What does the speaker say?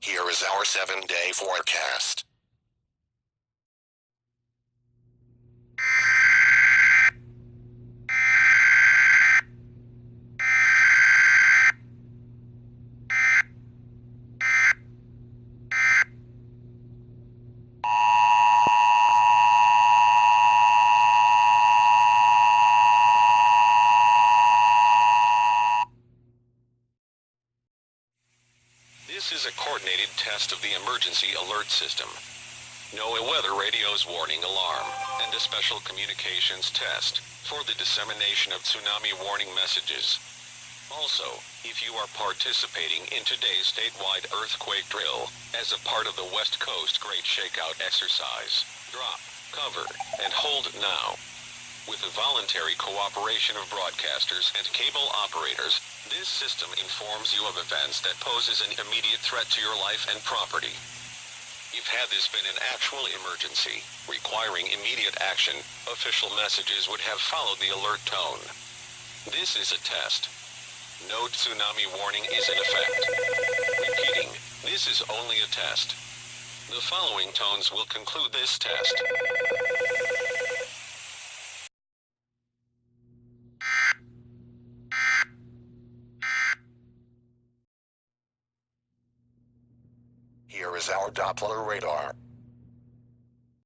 Here is our 7-day forecast. This is a coordinated test of the emergency alert system. NOAA Weather Radio's warning alarm, and a special communications test for the dissemination of tsunami warning messages. Also, if you are participating in today's statewide earthquake drill, as a part of the West Coast Great Shakeout exercise, drop, cover, and hold now. With the voluntary cooperation of broadcasters and cable operators, this system informs you of events that poses an immediate threat to your life and property. If had this been an actual emergency, requiring immediate action, official messages would have followed the alert tone. This is a test. No tsunami warning is in effect. Repeating, this is only a test. The following tones will conclude this test. Here is our Doppler radar.